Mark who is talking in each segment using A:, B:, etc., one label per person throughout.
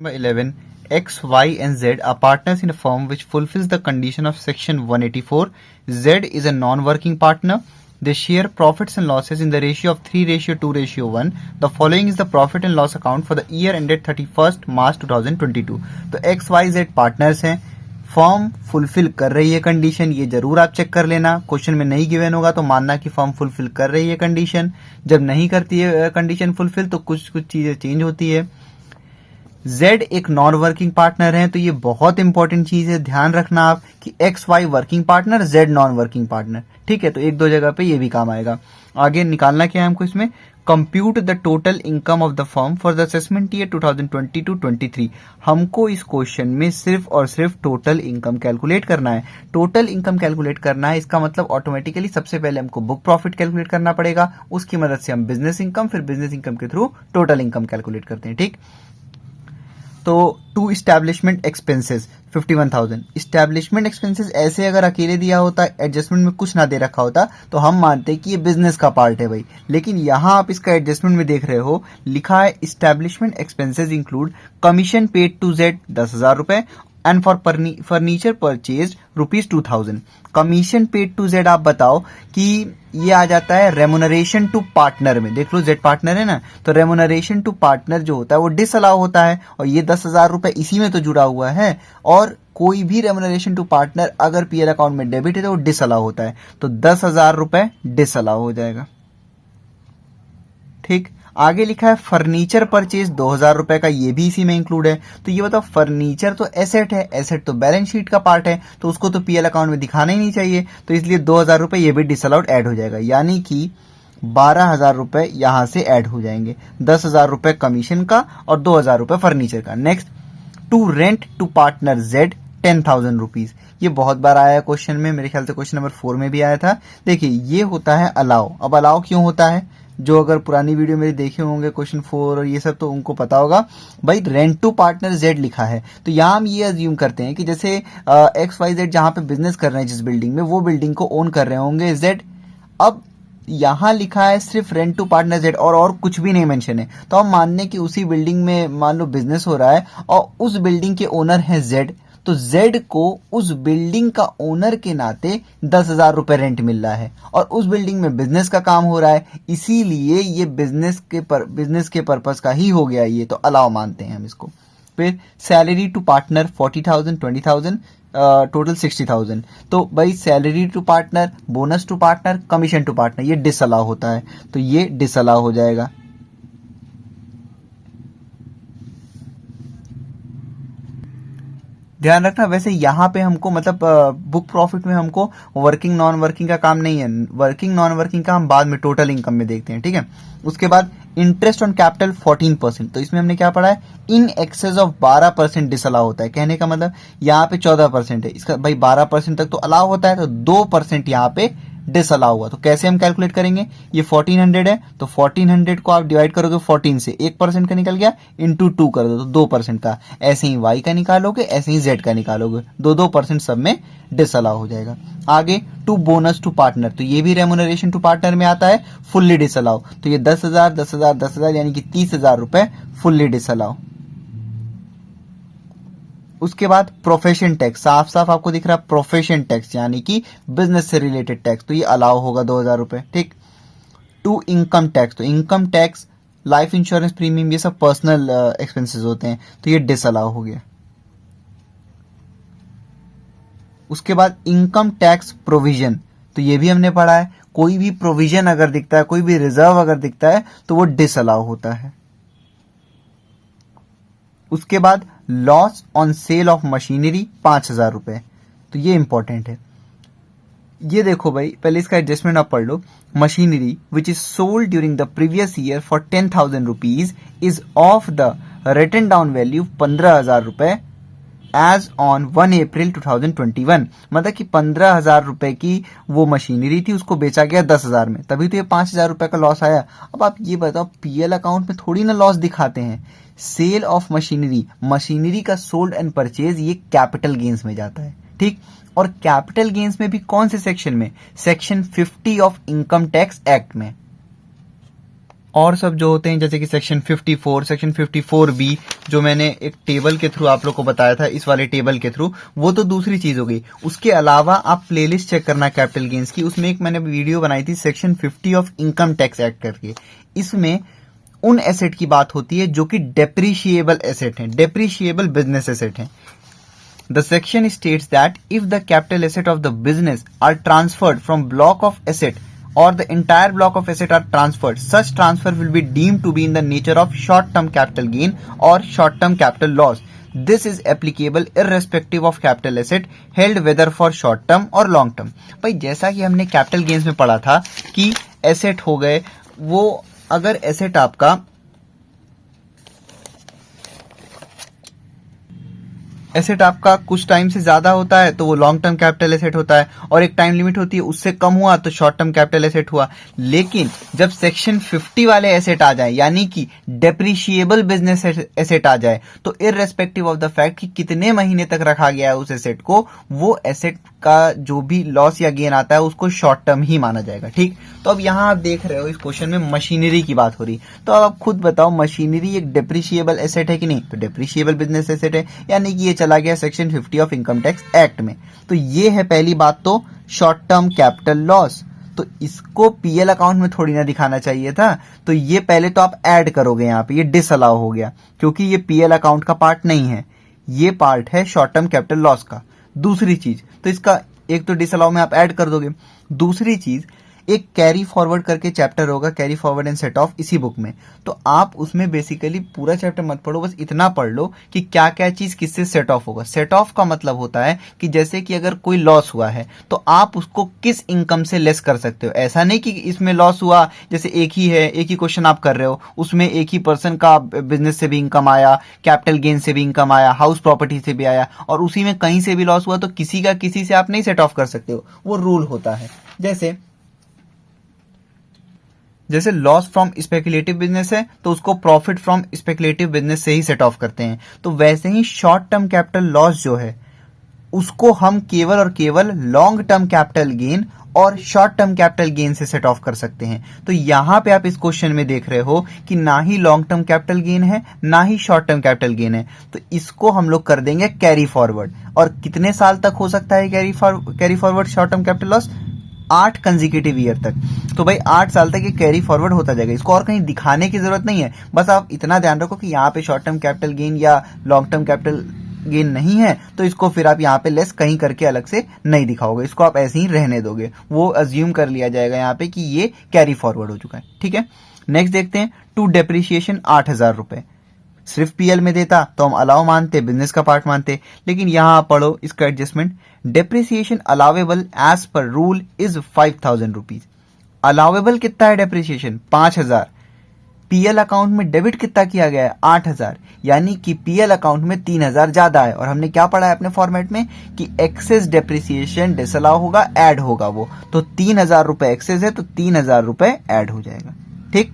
A: Number 11. X, Y, and Z are partners in a firm which fulfills the condition of Section 184. Z is a non-working partner. They share profits and losses in the ratio of 3:2:1. The following is the profit and loss account for the year ended 31st March 2022. तो X, Y, Z partners हैं. Firm fulfil कर रही है condition, ये जरूर आप check कर लेना. क्वेश्चन में नहीं गिवन होगा तो मानना कि फर्म फुलफिल कर रही है कंडीशन. जब नहीं करती है कंडीशन फुलफिल तो कुछ चीजें चेंज होती है. Z एक नॉन वर्किंग पार्टनर है, तो ये बहुत इंपॉर्टेंट चीज है, ध्यान रखना आप कि XY working partner, Z non working partner. ठीक है, तो एक दो जगह पे ये भी काम आएगा. आगे निकालना क्या है हमको इसमें, compute the total income of the firm for the assessment year 2022-23. हमको इस क्वेश्चन में सिर्फ और सिर्फ टोटल इनकम कैलकुलेट करना है. टोटल इनकम कैलकुलेट करना है, इसका मतलब ऑटोमेटिकली सबसे पहले हमको बुक प्रॉफिट कैलकुलेट करना पड़ेगा. उसकी मदद से हम बिजनेस इनकम, फिर बिजनेस इनकम के थ्रू टोटल इनकम कैलकुलेट करते हैं. ठीक, तो to establishment expenses 51,000. Establishment expenses ऐसे अगर अकेले दिया होता, एडजस्टमेंट में कुछ ना दे रखा होता, तो हम मानते कि ये बिजनेस का पार्ट है भाई. लेकिन यहां आप इसका एडजस्टमेंट में देख रहे हो, लिखा है establishment expenses include commission paid to Z 10,000 रुपए and for furniture purchase ₹2,000. Commission paid to Z आप बताओ कि ये आ जाता है रेमुनरेशन टू पार्टनर में. देख लो Z पार्टनर है ना, तो रेमुनरेशन टू पार्टनर जो होता है वो डिसअलाउ होता है, और ये 10,000 रुपए इसी में तो जुड़ा हुआ है. और कोई भी रेमुनरेशन टू पार्टनर अगर पीएल अकाउंट में डेबिट है तो वो डिसअलाउ होता है, तो 10,000 रुपए डिसअलाउ हो जाएगा. ठीक, आगे लिखा है फर्नीचर परचेज 2,000 रुपए का, ये भी इसी में इंक्लूड है. तो ये बताओ, फर्नीचर तो एसेट है, एसेट तो बैलेंस शीट का पार्ट है, तो उसको तो पीएल अकाउंट में दिखाना ही नहीं चाहिए, तो इसलिए 2,000 रुपए ये भी डिसअलाउड ऐड हो जाएगा. यानी कि 12,000 रुपए यहां से ऐड हो जाएंगे. 10,000 रुपए कमीशन का और 2,000 रुपए फर्नीचर का. Next, to rent to partner Z 10,000 rupees. ये बहुत बार आया है क्वेश्चन में, मेरे ख्याल से क्वेश्चन नंबर 4 में भी आया था. देखिए, ये होता है अलाउ. अब अलाउ क्यों होता है, जो अगर पुरानी वीडियो मेरे देखे होंगे क्वेश्चन 4 और ये सब, तो उनको पता होगा भाई. रेंट टू पार्टनर Z लिखा है, तो यहां हम ये अज्यूम करते हैं कि जैसे XYZ जहां पे बिजनेस कर रहे हैं जिस बिल्डिंग में, वो बिल्डिंग को ओन कर रहे होंगे Z. अब यहां लिखा है सिर्फ रेंट टू पार्टनर Z और कुछ भी नहीं मेंशन है, तो हम मानने कि उसी बिल्डिंग में मान लो बिजनेस हो रहा है और उस बिल्डिंग के ओनर है Z, तो Z को उस बिल्डिंग का ओनर के नाते 10,000 रुपए रेंट मिल रहा है, और उस बिल्डिंग में बिजनेस का काम हो रहा है, इसीलिए ये बिजनेस के पर्पस का ही हो गया ये, तो अलाउ मानते हैं हम इसको. फिर सैलरी टू पार्टनर 40,000, 20,000, टोटल 60,000. तो भाई salary to partner, bonus to partner, commission to partner, ये डिसअलाउ होता है, तो ये डिसअलाउ हो जाएगा. ध्यान रखना, वैसे यहाँ पे हमको मतलब बुक प्रॉफिट में हमको वर्किंग नॉन वर्किंग का काम नहीं है. वर्किंग नॉन वर्किंग का हम बाद में टोटल इनकम में देखते हैं. ठीक है, उसके बाद इंटरेस्ट ऑन कैपिटल 14%. तो इसमें हमने क्या पढ़ा है, इन एक्सेस ऑफ 12% डिसअलाउ होता है. कहने का मतलब यहाँ पे 14% है, इसका भाई 12% तक तो अलाउ होता है, तो 2% यहाँ पे डिसअलाउ हुआ. तो कैसे हम कैलकुलेट करेंगे, ये 1400 है, तो 1400 को आप डिवाइड करोगे 14 से, 1% का निकल गया, इंटू 2 कर दो तो 2% का. ऐसे ही Y का निकालोगे, ऐसे ही Z का निकालोगे, 2% सब में डिसअलाउ हो जाएगा. आगे टू बोनस टू पार्टनर, तो ये भी रेमुनरेशन टू पार्टनर में आता है, फुल्ली डिसअलाउ. तो ये 10,000 10,000 10,000 यानी कि 30,000 रुपए फुल्ली डिसअलाउ. उसके बाद प्रोफेशन टैक्स, साफ साफ आपको दिख रहा है प्रोफेशन टैक्स, यानी कि बिजनेस से रिलेटेड टैक्स, तो ये अलाउ होगा 2,000 रुपए. ठीक, टू इनकम टैक्स, तो income tax, life insurance premium, ये सब पर्सनल एक्सपेंसेस होते हैं, तो ये डिसअलाउ हो गया. उसके बाद इनकम टैक्स प्रोविजन, तो ये भी हमने पढ़ा है, कोई भी प्रोविजन अगर दिखता है, कोई भी रिजर्व अगर दिखता है, तो वो डिसअलाउ होता है. उसके बाद loss on sale of machinery 5,000 रुपए, तो ये इंपॉर्टेंट है. ये देखो भाई, पहले इसका एडजस्टमेंट आप पढ़ लो. Machinery which is sold during the previous year for 10,000 rupees is of the written down value 15,000 रुपए एज ऑन 1 अप्रैल 2021. मतलब कि 15,000 रुपए की वो मशीनरी थी, उसको बेचा गया 10,000 में, तभी तो ये 5,000 रुपए का लॉस आया. अब आप ये बताओ, पीएल अकाउंट में थोड़ी ना लॉस दिखाते हैं. सेल ऑफ मशीनरी, मशीनरी का सोल्ड एंड परचेज, ये कैपिटल गेन्स में जाता है. ठीक, और कैपिटल गेन्स में भी कौन से सेक्शन में, section 50 of income tax act में. और सब जो होते हैं जैसे कि सेक्शन 54, सेक्शन 54B, जो मैंने एक टेबल के थ्रू आप लोग को बताया था, इस वाले टेबल के थ्रू, वो तो दूसरी चीज हो गई। उसके अलावा आप प्लेलिस्ट चेक करना कैपिटल गेन्स की, उसमें एक मैंने वीडियो बनाई थी section 50 of income tax act करके। इसमें उन एसेट की बात होती है जो कि डेप्रिशिएबल एसेट हैं, डेप्रिशिएबल बिजनेस एसेट हैं। The section states that if the capital asset of the business are transferred from block of asset or the entire block of asset are transferred, such transfer will be deemed to be in the nature of short-term capital gain or short-term capital loss. This is applicable irrespective of capital asset held whether for short term or long term. भाई जैसा कि हमने capital gains में पढ़ा था कि asset हो गए वो, अगर एसेट आपका एसेट आपका कुछ टाइम से ज्यादा होता है तो वो लॉन्ग टर्म कैपिटल एसेट होता है, और एक टाइम लिमिट होती है उससे कम हुआ तो शॉर्ट टर्म कैपिटल एसेट हुआ। लेकिन जब सेक्शन 50 वाले एसेट आ जाए, यानी कि डेप्रिशिएबल बिजनेस एसेट आ जाए, तो इररेस्पेक्टिव ऑफ द फैक्ट कि कितने महीने तक रखा गया है उस एसेट को, वो एसेट का जो भी लॉस या गेन आता है उसको शॉर्ट टर्म ही माना जाएगा। ठीक, तो अब यहाँ आप देख रहे हो इस क्वेश्चन में मशीनरी की बात हो रही, तो अब आप खुद बताओ मशीनरी एक डेप्रिशिएबल एसेट है कि नहीं? तो डेप्रिशिएबल बिजनेस एसेट है, यानी कि ये चला गया section 50 of income tax act में। तो ये है पहली बात तो शॉर्ट टर्म कैपिटल लॉस। तो इसको पीएल अकाउंट में थोड़ी ना दिखाना चाहिए था, तो ये पहले तो आप ऐड करोगे यहाँ पे, ये डिसअलाउ हो गया क्योंकि ये पीएल अकाउंट का पार्ट नहीं है, ये पार्ट है शॉर्ट टर्म कैपिटल लॉस का। दूसरी चीज तो इसका एक तो डिसअलाउ में आप ऐड कर दोगे, दूसरी चीज एक कैरी फॉरवर्ड करके चैप्टर होगा, carry forward and set of, इसी बुक में। तो आप उसमें बेसिकली पूरा चैप्टर मत पढ़ो, बस इतना पढ़ लो कि क्या क्या चीज किससे सेट ऑफ होगा। सेट ऑफ का मतलब होता है कि जैसे कि अगर कोई लॉस हुआ है तो आप उसको किस इनकम से लेस कर सकते हो। ऐसा नहीं कि इसमें लॉस हुआ, जैसे एक ही है, एक ही क्वेश्चन आप कर रहे हो, उसमें एक ही पर्सन का बिजनेस से भी इनकम आया, कैपिटल गेन से भी इनकम आया, हाउस प्रॉपर्टी से भी आया, और उसी में कहीं से भी लॉस हुआ, तो किसी का किसी से आप नहीं सेट ऑफ कर सकते हो, वो रूल होता है। जैसे लॉस फ्रॉम स्पेकुलेटिव बिजनेस है तो उसको प्रॉफिट फ्रॉम स्पेकुलेटिव बिजनेस से ही सेट ऑफ करते हैं, तो वैसे ही शॉर्ट टर्म कैपिटल लॉस जो है उसको हम केवल और केवल लॉन्ग टर्म कैपिटल गेन और शॉर्ट टर्म कैपिटल गेन से सेट ऑफ कर सकते हैं। तो यहां पे आप इस क्वेश्चन में देख रहे हो कि ना ही लॉन्ग टर्म कैपिटल गेन है ना ही शॉर्ट टर्म कैपिटल गेन है, तो इसको हम लोग कर देंगे कैरी फॉरवर्ड। और कितने साल तक हो सकता है carry forward short term capital loss? 8 consecutive year तक। तो भाई 8 साल तक ये कैरी फॉरवर्ड होता जाएगा, इसको और कहीं दिखाने की जरूरत नहीं है। बस आप इतना ध्यान रखो कि यहाँ पे शॉर्ट टर्म कैपिटल गेन या लॉन्ग टर्म कैपिटल गेन नहीं है, तो इसको फिर आप यहाँ पे लेस कहीं करके अलग से नहीं दिखाओगे, इसको आप ऐसे ही रहने दोगे, वो अज्यूम कर लिया जाएगा यहाँ पे कि ये कैरी फॉरवर्ड हो चुका है। ठीक है, नेक्स्ट देखते हैं। टू डेप्रिसिएशन 8,000 रुपए, सिर्फ पीएल में देता तो हम अलाउ मानते, बिजनेस का पार्ट मानते, लेकिन यहां पढ़ो इसका adjustment. Depreciation allowable as per rule is 5,000 rupees. Allowable कितना है डेप्रिसिएशन? 5,000। पीएल अकाउंट में डेबिट कितना किया गया है? 8,000, यानी कि पीएल अकाउंट में 3,000 ज्यादा है। और हमने क्या पढ़ा है अपने फॉर्मेट में कि एक्सेस डेप्रिसिएशन डिसअलाउ होगा, ऐड होगा वो, तो 3,000 रुपए एक्सेस है तो 3,000 रुपए ऐड हो जाएगा। ठीक,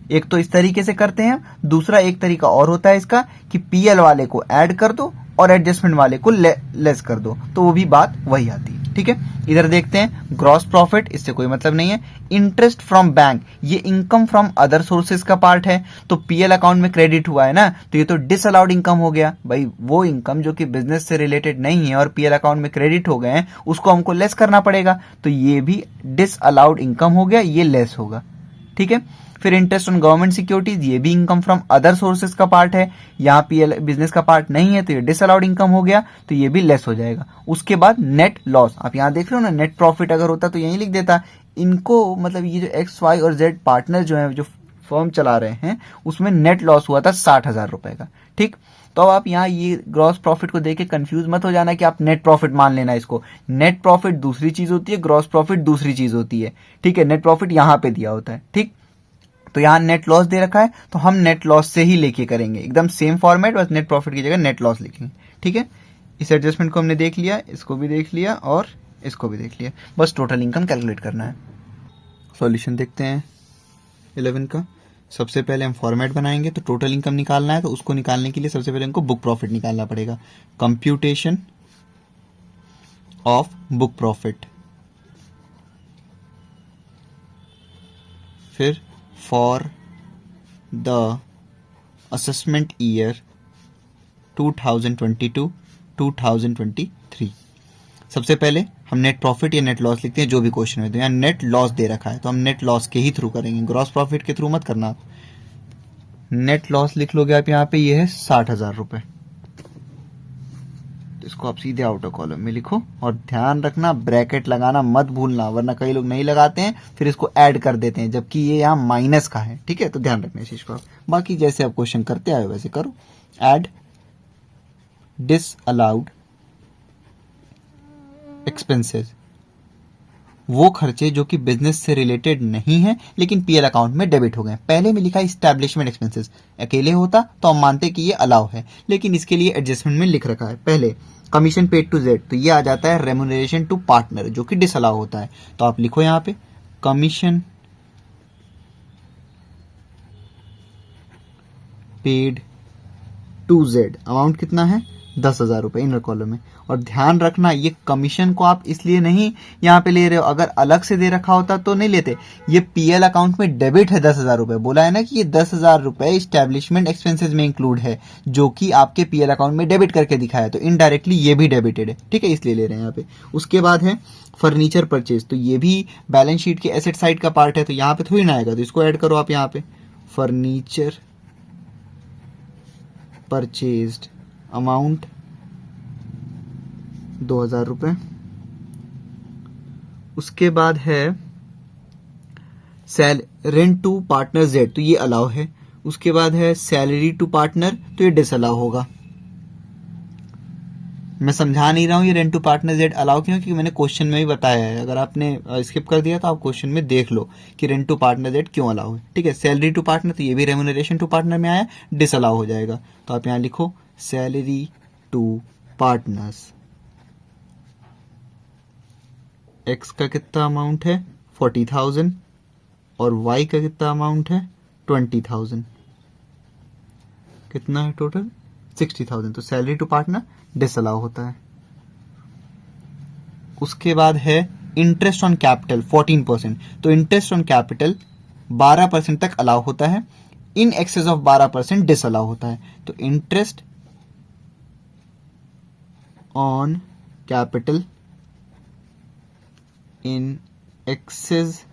A: एक तो इस तरीके से करते हैं, दूसरा एक तरीका और होता है इसका कि पीएल वाले को ऐड कर दो और एडजस्टमेंट वाले को लेस कर दो, तो वो भी बात वही आती है। ठीक है, इधर देखते हैं ग्रॉस प्रॉफिट, इससे कोई मतलब नहीं है। इंटरेस्ट फ्रॉम बैंक, ये इनकम फ्रॉम अदर सोर्सेज का पार्ट है, तो पीएल अकाउंट में क्रेडिट हुआ है ना, तो ये तो डिसअलाउड इनकम हो गया। भाई वो इनकम जो कि बिजनेस से रिलेटेड नहीं है और पीएल अकाउंट में क्रेडिट हो गए हैं, उसको हमको लेस करना पड़ेगा, तो ये भी डिसअलाउड इनकम हो गया, ये लेस होगा। ठीक है, फिर इंटरेस्ट ऑन गवर्नमेंट सिक्योरिटीज, ये भी इनकम फ्रॉम अदर सोर्सेज का पार्ट है, यहाँ पीएल बिजनेस का पार्ट नहीं है तो ये डिसअलाउड इनकम हो गया, तो ये भी लेस हो जाएगा। उसके बाद नेट लॉस, आप यहाँ देख रहे हो ना, नेट प्रॉफिट अगर होता तो यही लिख देता। इनको मतलब ये जो एक्स वाई और जेड पार्टनर जो है, जो फर्म चला रहे हैं, उसमें नेट लॉस हुआ था 60,000 रुपए का। ठीक, तो अब आप यहाँ ये ग्रॉस प्रॉफिट को देख के कंफ्यूज मत हो जाना कि आप नेट प्रॉफिट मान लेना इसको। नेट प्रॉफिट दूसरी चीज होती है, ग्रॉस प्रॉफिट दूसरी चीज होती है। ठीक है, नेट प्रॉफिट यहाँ पे दिया होता है। ठीक, तो यहाँ नेट लॉस दे रखा है तो हम नेट लॉस से ही लेके करेंगे, एकदम सेम फॉर्मेट, बस नेट प्रॉफिट की जगह नेट लॉस लिखेंगे। ठीक है, इस एडजस्टमेंट को हमने देख लिया, इसको भी देख लिया और इसको भी देख लिया, बस टोटल इनकम कैलकुलेट करना है। सॉल्यूशन देखते हैं 11 का। सबसे पहले हम फॉर्मेट बनाएंगे, तो टोटल इनकम निकालना है, तो उसको निकालने के लिए सबसे पहले हमको बुक प्रॉफिट निकालना पड़ेगा। कंप्यूटेशन ऑफ बुक प्रॉफिट, फिर फॉर द असेसमेंट ईयर 2022-2023। सबसे पहले हम नेट प्रॉफिट या नेट लॉस लिखते हैं जो भी क्वेश्चन में, तो यहाँ नेट लॉस दे रखा है तो हम नेट लॉस के ही थ्रू करेंगे, ग्रॉस प्रॉफिट के थ्रू मत करना आप। नेट लॉस लिख लोगे आप यहाँ पे, ये है 60,000 रुपए, तो इसको आप सीधे आउटर कॉलम में लिखो और ध्यान रखना ब्रैकेट लगाना मत भूलना, वरना कई लोग नहीं लगाते हैं फिर इसको ऐड कर देते हैं जबकि ये यहाँ माइनस का है। ठीक है, तो ध्यान रखना इस चीज को। बाकी जैसे आप क्वेश्चन करते आए वैसे करो। ऐड डिसअलाउड एक्सपेंसेस, वो खर्चे जो कि बिजनेस से रिलेटेड नहीं है लेकिन पीएल अकाउंट में डेबिट हो गए। पहले में लिखा इस्टेब्लिशमेंट एक्सपेंसेस, अकेले होता तो हम मानते कि ये अलाउ है, लेकिन इसके लिए एडजस्टमेंट में लिख रखा है। पहले कमीशन पेड टू जेड, तो ये आ जाता है रेम्यूनरेशन टू पार्टनर जो कि डिसअलाउ होता है, तो आप लिखो यहाँ पे commission paid to Z, amount कितना है 10,000 रुपए इनर कॉलम में। और ध्यान रखना ये कमीशन को आप इसलिए नहीं यहाँ पे ले रहे हो, अगर अलग से दे रखा होता तो नहीं लेते। ये पीएल अकाउंट में डेबिट है 10,000 रुपए, बोला है ना कि ये 10,000 रुपए इस्टेब्लिशमेंट एक्सपेंसेस में इंक्लूड है जो कि आपके पीएल अकाउंट में डेबिट करके दिखाया है, तो इनडायरेक्टली ये भी डेबिटेड है। ठीक है, इसलिए ले रहे हैं यहाँ पे। उसके बाद है फर्नीचर परचेज, तो ये भी बैलेंस शीट के एसेट साइड का पार्ट है, तो यहाँ पे थोड़ी ना आएगा, तो इसको ऐड करो आप यहाँ पे। फर्नीचर परचेज्ड अमाउंट 2,000 रुपए। उसके बाद है रेंट टू पार्टनर जेड, तो ये अलाउ है। उसके बाद है सैलरी टू पार्टनर, तो ये डिसअलाउ होगा। मैं समझा नहीं रहा हूं ये rent to partner Z allow क्यों, क्योंकि मैंने क्वेश्चन में ही बताया है। अगर आपने स्किप कर दिया तो आप क्वेश्चन में देख लो कि रेंट टू पार्टनर जेड क्यों अलाउ है। ठीक है, सैलरी टू पार्टनर, तो ये भी रेम्यूनरेशन टू पार्टनर में आया, डिसअलाउ हो जाएगा, तो आप यहां लिखो सैलरी टू पार्टनर्स। एक्स का कितना अमाउंट है 40,000 और वाई का कितना अमाउंट है 20,000, कितना है टोटल 60,000, तो सैलरी टू पार्टनर डिसअलाउ होता है। उसके बाद है इंटरेस्ट ऑन कैपिटल 14%, तो इंटरेस्ट ऑन कैपिटल 12% तक अलाउ होता है, इन एक्सेस ऑफ 12% डिसअलाउ होता है। तो interest on capital in excess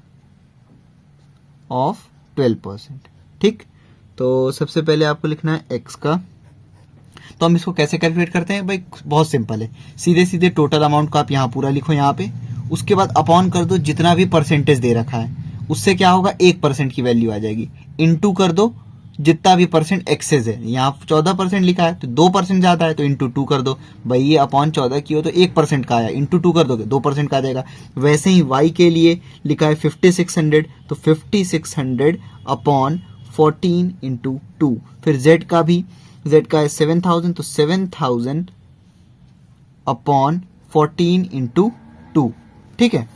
A: of 12%। ठीक, तो सबसे पहले आपको लिखना है एक्स का, तो हम इसको कैसे कैलकुलेट करते हैं भाई, बहुत सिंपल है। सीधे सीधे टोटल अमाउंट को आप यहाँ पूरा लिखो यहाँ पे, उसके बाद अपॉन कर दो जितना भी परसेंटेज दे रखा है, उससे क्या होगा 1% की वैल्यू आ जाएगी, इनटू कर दो जितना भी परसेंट एक्सेस है। यहाँ 14% लिखा है तो 2% ज्यादा है तो इंटू 2 कर दो। भाई ये अपॉन 14 की हो तो 1% का आया, इंटू 2 कर दोगे 2% का आ जाएगा। वैसे ही वाई के लिए लिखा है 5600, तो 5600 अपॉन 14 इंटू 2। फिर जेड का भी, जेड का है 7,000, तो 7,000 अपॉन 14 इंटू 2। ठीक है,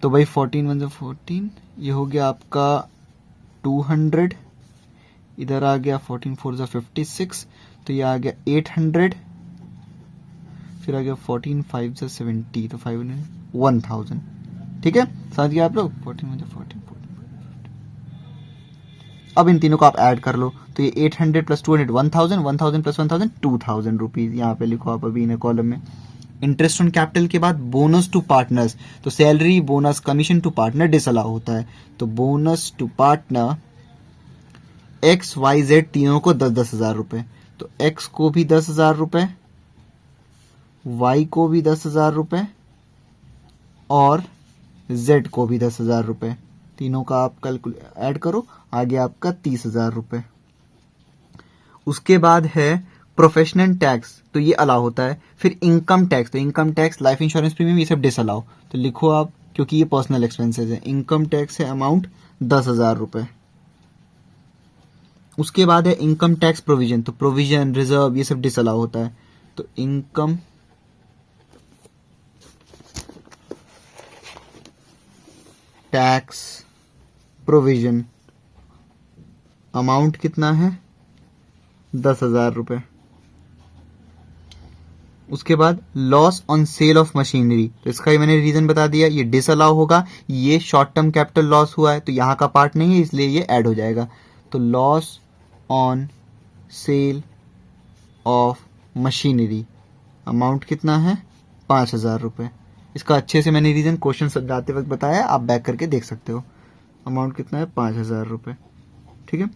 A: तो भाई 14 1 14, ये हो गया आपका 200, इधर आ गया 14 4 56, तो ये आ गया 800, फिर आ गया 14 5 70, तो 500 1000। ठीक है, समझ गया आप लोग। 14 14। अब इन तीनों को आप ऐड कर लो, तो ये 800 प्लस 200 1000, 1000 प्लस 1000 2000 रुपीज, यहाँ पे लिखो आप अभी इन कॉलम में। इंटरेस्ट ऑन कैपिटल के बाद बोनस टू पार्टनर्स, तो salary bonus commission to partner disallow होता है, तो bonus to partner X Y Z तीनों को 10,000 रुपए, तो एक्स को भी 10,000 रुपए, वाई को भी 10,000 रुपए और जेड को भी 10,000 रुपए। तीनों का आप ऐड करो, आगे आपका 30,000 रुपए। उसके बाद है प्रोफेशनल टैक्स, तो ये अलाउ होता है। फिर इनकम टैक्स, तो income tax life insurance premium ये सब डिसअलाउ, तो लिखो आप क्योंकि ये पर्सनल एक्सपेंसेस है। इनकम टैक्स है अमाउंट 10,000 रुपए। उसके बाद है इनकम टैक्स प्रोविजन, तो प्रोविजन रिजर्व ये सब डिसअलाउ होता है, तो इनकम टैक्स प्रोविजन अमाउंट कितना है 10,000 रुपए। उसके बाद loss on sale of machinery, तो इसका ही मैंने रीजन बता दिया, ये डिसअलाउ होगा, ये शॉर्ट टर्म कैपिटल लॉस हुआ है तो यहाँ का पार्ट नहीं है इसलिए ये ऐड हो जाएगा। तो loss on sale of machinery amount कितना है 5,000 रुपये। इसका अच्छे से मैंने रीजन क्वेश्चन समझाते वक्त बताया, आप बैक करके देख सकते हो। अमाउंट कितना है 5,000 रुपये, ठीक है।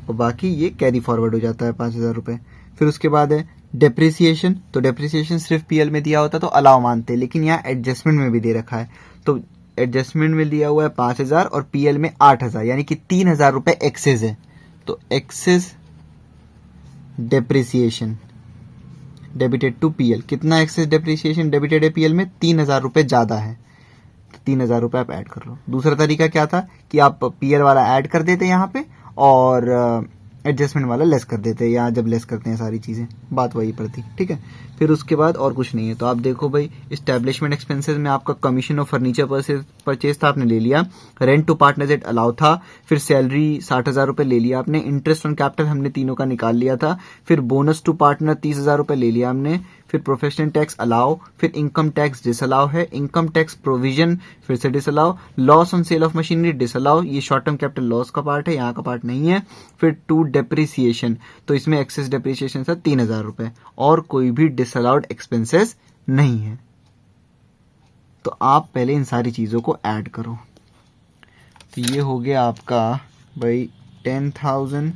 A: और बाकी ये कैरी फॉरवर्ड हो जाता है 5,000 रुपये। फिर उसके बाद है डेप्रिसिएशन, तो डेप्रिसिएशन सिर्फ पीएल में दिया होता तो अलाउ मानते, लेकिन यहाँ एडजस्टमेंट में भी दे रखा है, तो एडजस्टमेंट में दिया हुआ है 5,000 और पीएल में 8,000, यानी कि 3,000 रुपये एक्सेस है। तो excess depreciation debited to PL, कितना एक्सेस डेप्रिसिएशन डेबिटेड है पीएल में, 3,000 रुपये ज़्यादा है, 3,000 रुपये आप ऐड कर लो। दूसरा तरीका क्या था कि आप पीएल वाला ऐड कर देते यहाँ पे और एडजस्टमेंट वाला लेस कर देते हैं, यहाँ जब लेस करते हैं सारी चीज़ें बात वही पड़ती, ठीक है। फिर उसके बाद और कुछ नहीं है। तो आप देखो भाई, इस्टेब्लिशमेंट एक्सपेंसेस में आपका कमीशन ऑफ फर्नीचर परचेज था, आपने ले लिया। Rent to partners at allow था, फिर सैलरी 60,000 रुपये ले लिया आपने। इंटरेस्ट ऑन कैपिटल हमने तीनों का निकाल लिया था। फिर बोनस टू पार्टनर 30,000 रुपये ले लिया हमने। फिर प्रोफेशनल टैक्स अलाउ, फिर इनकम टैक्स डिसअलाउ है। इनकम टैक्स प्रोविजन फिर से disallow. Loss on sale of machinery disallow, ये शॉर्ट टर्म कैपिटल लॉस का पार्ट है, यहाँ का पार्ट नहीं है। फिर टू डेप्रिसिएशन, तो इसमें एक्सेस डेप्रिसिएशन था 3,000 रुपये, और कोई भी डिसअलाउड एक्सपेंसेस नहीं है। तो आप पहले इन सारी चीज़ों को ऐड करो। तो ये हो गया आपका भाई 10,000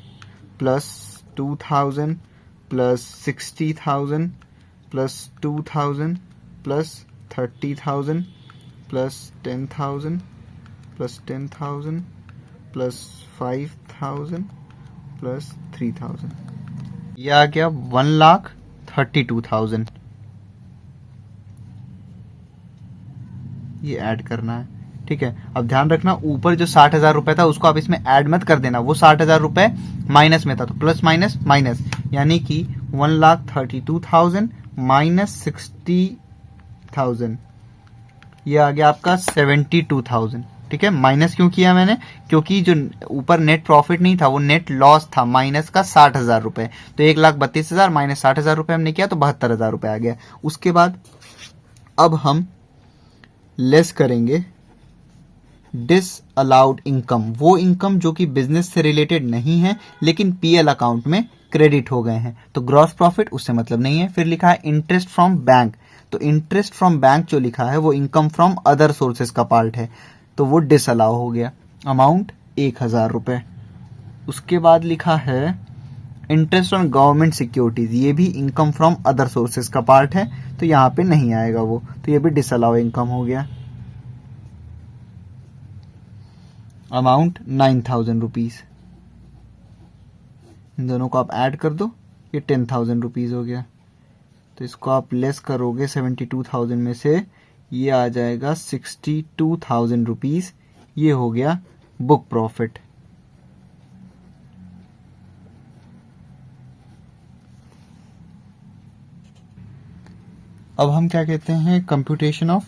A: plus 2,000 plus 60,000 plus 2,000 plus 30,000 plus 10,000 plus 10,000 plus 5,000 plus 3,000, ये आ गया 1,32,000। ये ऐड करना है, ठीक है। अब ध्यान रखना, ऊपर जो 60,000 रुपए था उसको आप इसमें ऐड मत कर देना, वो 60,000 रुपए माइनस में था, तो प्लस माइनस माइनस, यानी कि 1,32,000 माइनस 60,000, ये आ गया आपका 72,000, ठीक है। माइनस क्यों किया मैंने, क्योंकि जो ऊपर नेट प्रॉफिट नहीं था वो नेट लॉस था, माइनस का 60,000 रुपए, तो 1,32,000 माइनस 60,000 रुपए हमने किया तो 72,000 रुपए आ गया। उसके बाद अब हम लेस करेंगे डिसअलाउड इनकम, वो इनकम जो कि बिजनेस से रिलेटेड नहीं है लेकिन पीएल अकाउंट में क्रेडिट हो गए हैं, तो ग्रॉस प्रॉफिट उससे मतलब नहीं है। फिर लिखा है इंटरेस्ट फ्रॉम बैंक, तो इंटरेस्ट फ्रॉम बैंक जो लिखा है वो इनकम फ्रॉम अदर सोर्सेज का पार्ट है, तो वो डिसअलाउ हो गया। अमाउंट 1,000 रुपये। उसके बाद लिखा है इंटरेस्ट ऑन गवर्नमेंट सिक्योरिटीज, ये भी इनकम फ्रॉम अदर सोर्सेज का पार्ट है, तो यहाँ पे नहीं आएगा वो, तो ये भी डिसअलाउ इनकम हो गया। अमाउंट 9,000 रुपीज, इन दोनों को आप ऐड कर दो, ये 10,000 रुपीज हो गया। तो इसको आप लेस करोगे 72,000 में से, ये आ जाएगा 62,000 रुपीज, ये हो गया बुक प्रॉफिट। अब हम क्या कहते हैं, computation of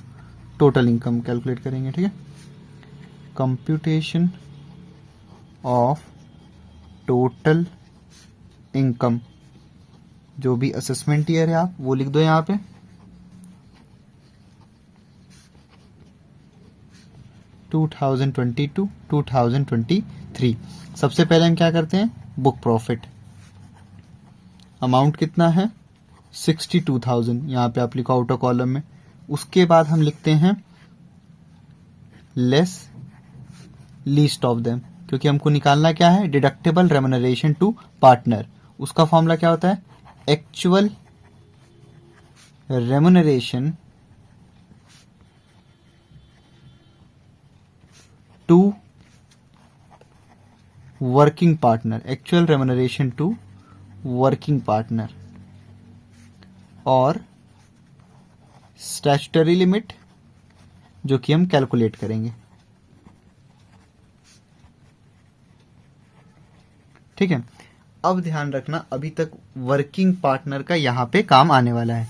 A: total income calculate करेंगे, ठीक है। कंप्यूटेशन ऑफ टोटल इनकम, जो भी असेसमेंट ईयर है आप वो लिख दो यहाँ पे। (2022) 2023। सबसे पहले हम क्या करते हैं, बुक प्रॉफिट। अमाउंट कितना है 62,000, यहाँ पे आप लिखो आउटर कॉलम में। उसके बाद हम लिखते हैं लेस लीस्ट ऑफ देम, क्योंकि हमको निकालना क्या है, डिडक्टेबल रेम्युनरेशन टू पार्टनर। उसका फॉर्मूला क्या होता है, actual remuneration to working partner, actual remuneration to working partner, और स्टैट्यूटरी लिमिट जो कि हम कैलकुलेट करेंगे, ठीक है। अब ध्यान रखना, अभी तक वर्किंग पार्टनर का यहाँ पे काम आने वाला है।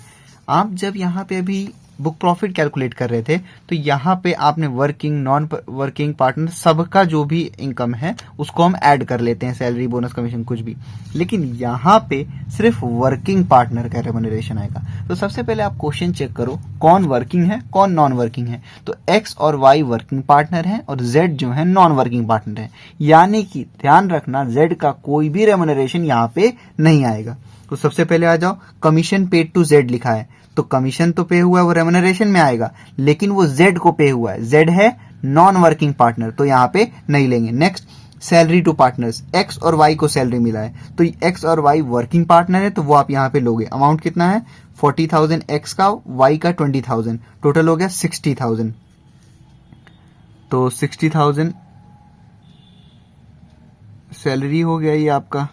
A: आप जब यहाँ पे अभी बुक प्रॉफिट कैलकुलेट कर रहे थे तो यहाँ पे आपने वर्किंग नॉन वर्किंग पार्टनर सबका जो भी इनकम है उसको हम ऐड कर लेते हैं, सैलरी बोनस कमीशन कुछ भी, लेकिन यहाँ पे सिर्फ वर्किंग पार्टनर का रेम्यूनरेशन आएगा। तो सबसे पहले आप क्वेश्चन चेक करो कौन वर्किंग है कौन नॉन वर्किंग है। तो एक्स और वाई वर्किंग पार्टनर है और जेड जो है नॉन वर्किंग पार्टनर है, यानी कि ध्यान रखना जेड का कोई भी रेम्यूनरेशन यहाँ पे नहीं आएगा। तो सबसे पहले आ जाओ, कमीशन पेड टू जेड लिखा है तो कमीशन तो पे हुआ है वो रेम्यूनरेशन में आएगा, लेकिन वो जेड को पे हुआ है, जेड है नॉन वर्किंग पार्टनर तो यहाँ पे नहीं लेंगे। Next, salary to partners, X और वाई को सैलरी मिला है तो एक्स और वाई वर्किंग पार्टनर है तो वो आप यहाँ पे लोगे। अमाउंट कितना है 40,000 एक्स का, वाई का 20,000, टोटल हो गया 60,000। तो 60,000 सैलरी हो गया ये आपका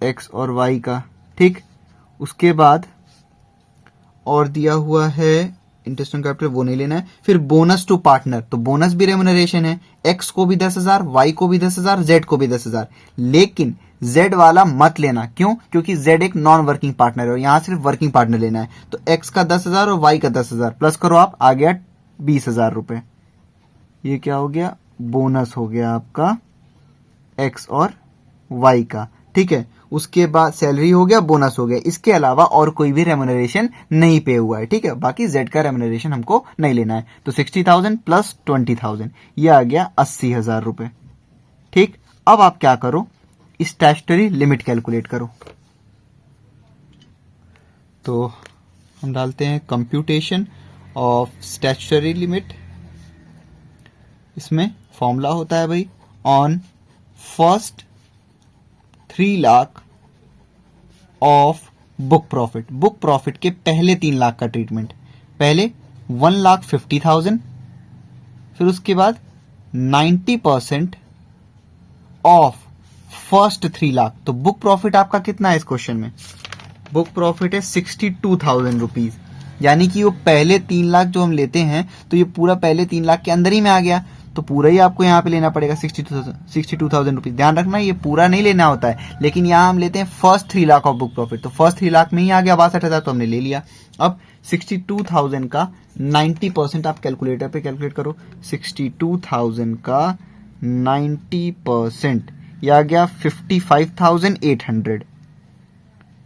A: एक्स और वाई का, ठीक। उसके बाद और दिया हुआ है इंटरेस्ट ऑन कैपिटल, वो नहीं लेना है। फिर बोनस टू पार्टनर, तो बोनस भी रेम्यूनरेशन है, एक्स को भी 10,000, वाई को भी 10,000, जेड को भी 10,000, लेकिन जेड वाला मत लेना। क्यों? क्योंकि जेड एक नॉन वर्किंग पार्टनर है और यहां सिर्फ वर्किंग पार्टनर लेना है। तो एक्स का 10,000 और वाई का 10,000 प्लस करो आप, आ गया 20,000 रुपए। ये क्या हो गया? बोनस हो गया आपका एक्स और वाई का, ठीक है। उसके बाद सैलरी हो गया, बोनस हो गया, इसके अलावा और कोई भी रेम्यूनरेशन नहीं पे हुआ है, ठीक है। बाकी जेड का रेम्यूनरेशन हमको नहीं लेना है। तो 60,000 प्लस 20,000 ये आ गया 80,000 रुपए, ठीक। अब आप क्या करो, स्टैट्यूटरी लिमिट कैलकुलेट करो। तो हम डालते हैं कंप्यूटेशन ऑफ स्टैट्यूटरी लिमिट। इसमें फॉर्मूला होता है भाई, on first 3 lakh of book profit, book profit के पहले 3 लाख का ट्रीटमेंट। पहले 1,50,000, फिर उसके बाद 90% ऑफ फर्स्ट 3 लाख। तो बुक प्रॉफिट आपका कितना है इस क्वेश्चन में? बुक प्रॉफिट है 62,000 रुपीज, यानी कि वो पहले 3 लाख जो हम लेते हैं तो ये पूरा पहले 3 लाख के अंदर ही में आ गया, तो पूरा ही आपको यहाँ पे लेना पड़ेगा 62,000 रुपीज। ध्यान रखना ये पूरा नहीं लेना होता है, लेकिन यहाँ हम लेते हैं first 3 lakh of book profit, तो फर्स्ट 3 लाख में ही आ गया 62,000 तो हमने ले लिया। अब 62,000 का 90% आप कैलकुलेटर पे कैलकुलेट करो। 62,000 का 90% ये आ गया 55,800,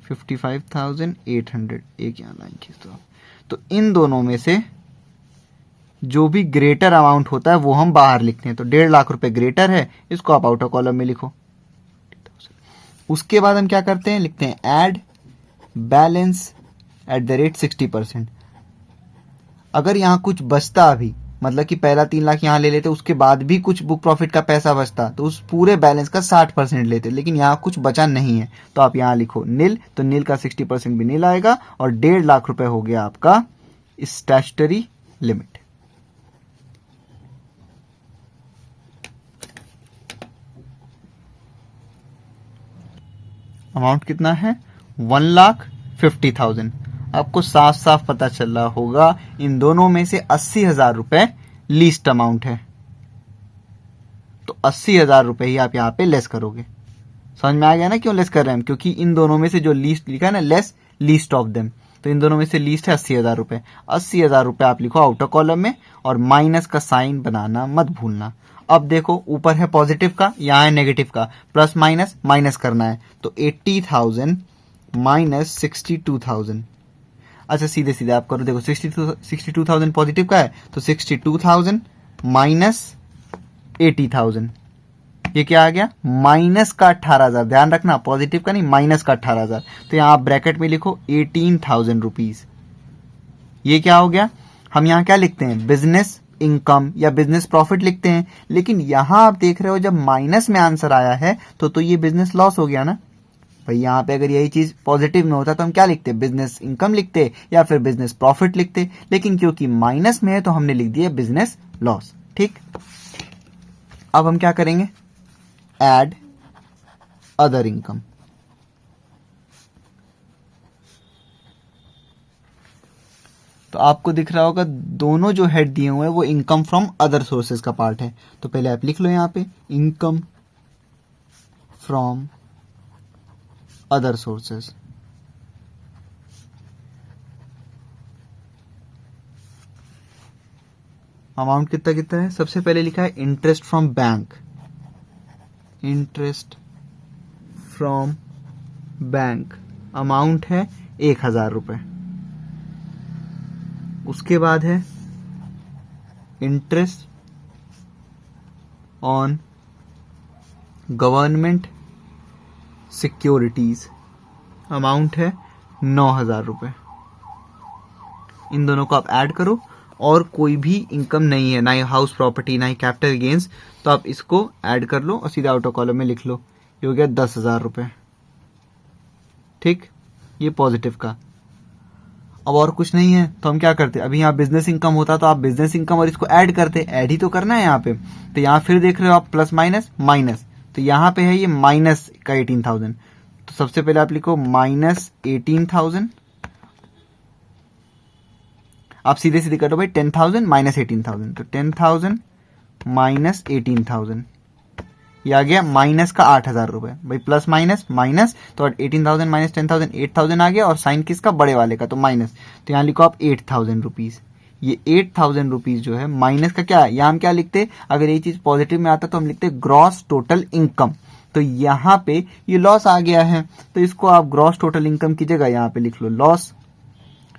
A: 55,800। एक यहाँ लाइन खींच दो। तो इन दोनों में से जो भी ग्रेटर अमाउंट होता है वो हम बाहर लिखते हैं। तो 1.5 लाख रुपए ग्रेटर है, इसको आप आउटर कॉलम में लिखो। उसके बाद हम क्या करते हैं, लिखते हैं add balance at the rate 60%। अगर यहां कुछ बचता अभी, मतलब कि पहला 3 लाख यहां ले लेते, उसके बाद भी कुछ बुक प्रॉफिट का पैसा बचता तो उस पूरे बैलेंस का 60% लेते, लेकिन यहां कुछ बचा नहीं है तो आप यहां लिखो नील, तो नील का 60% भी नील आएगा और 1.5 लाख रुपए हो गया आपका स्टैट्यूटरी लिमिट। अमाउंट कितना है 1,50,000। आपको साफ साफ पता चल रहा होगा इन दोनों में से 80,000 रुपए लीस्ट अमाउंट है, तो 80,000 रुपए ही आप यहाँ पे लेस करोगे। समझ में आ गया ना क्यों लेस कर रहे हैं हम? क्योंकि इन दोनों में से जो लीस्ट लिखा है ना, लेस लीस्ट ऑफ देम, तो इन दोनों में से लीस्ट है 80,000 रुपए। 80,000 रुपए आप लिखो आउटर कॉलम में और माइनस का साइन बनाना मत भूलना। अब देखो ऊपर है पॉजिटिव का, यहाँ है नेगेटिव का, प्लस माइनस माइनस करना है, तो 80,000 माइनस 62,000। अच्छा सीधे सीधे आप करो, देखो 62,000 पॉजिटिव का है तो 62,000 माइनस 80,000, ये क्या आ गया माइनस का 18,000। ध्यान रखना पॉजिटिव का नहीं, माइनस का 18,000। तो यहाँ आप ब्रैकेट में लिखो 18,000 रुपीज। ये क्या हो गया, हम यहाँ क्या लिखते हैं बिजनेस इनकम या बिजनेस प्रॉफिट लिखते हैं, लेकिन यहां आप देख रहे हो जब माइनस में आंसर आया है तो ये बिजनेस लॉस हो गया ना भाई। यहाँ पे अगर यही चीज पॉजिटिव में होता तो हम क्या लिखते, बिजनेस इनकम लिखते या फिर बिजनेस प्रॉफिट लिखते, लेकिन क्योंकि माइनस में है तो हमने लिख दिया बिजनेस लॉस, ठीक। अब हम क्या करेंगे, ऐड अदर इनकम। तो आपको दिख रहा होगा दोनों जो हेड दिए हुए हैं वो इनकम फ्रॉम अदर सोर्सेज का पार्ट है। तो पहले आप लिख लो यहां पे income from other sources. Amount कितना कितना है, सबसे पहले लिखा है interest from bank, interest from bank amount है 1000 रुपए। उसके बाद है interest on government securities amount है 9000 रुपए। इन दोनों को आप ऐड करो, और कोई भी इनकम नहीं है, ना ही हाउस प्रॉपर्टी ना ही कैपिटल गेन्स, तो आप इसको ऐड कर लो और सीधा आउटर कॉलम में लिख लो। ये हो गया 10,000 रुपए। ठीक, ये पॉजिटिव का। अब और कुछ नहीं है तो हम क्या करते, अभी यहाँ बिजनेस इनकम होता तो आप बिजनेस इनकम और इसको ऐड करते, ऐड ही तो करना है यहाँ पे। तो यहाँ फिर देख रहे हो आप प्लस माइनस माइनस, तो यहाँ पे है ये माइनस का 18,000, तो सबसे पहले आप लिखो माइनस 18,000। आप सीधे सीधे करो भाई, 10,000 माइनस 18,000, तो 10,000 माइनस 18,000, ये आ गया माइनस का 8,000 रुपए। भाई प्लस माइनस माइनस, तो 18,000 माइनस 10,000 8,000 आ गया, और साइन किसका, बड़े वाले का, तो माइनस। तो यहाँ लिखो आप 8,000 रुपीज। ये 8,000 रुपीज जो है माइनस का क्या है, यहाँ हम क्या लिखते, अगर ये चीज पॉजिटिव में आता तो हम लिखते ग्रॉस टोटल इनकम। तो यहाँ पे ये लॉस आ गया है, तो इसको आप ग्रॉस टोटल इनकम की जगह यहाँ पे लिख लो लॉस।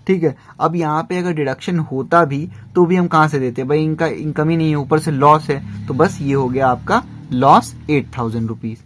A: ठीक है, अब यहाँ पे अगर डिडक्शन होता भी तो भी हम कहाँ से देते, भाई इनका इनकम ही नहीं है, ऊपर से लॉस है, तो बस ये हो गया आपका लॉस 8,000 रुपीज।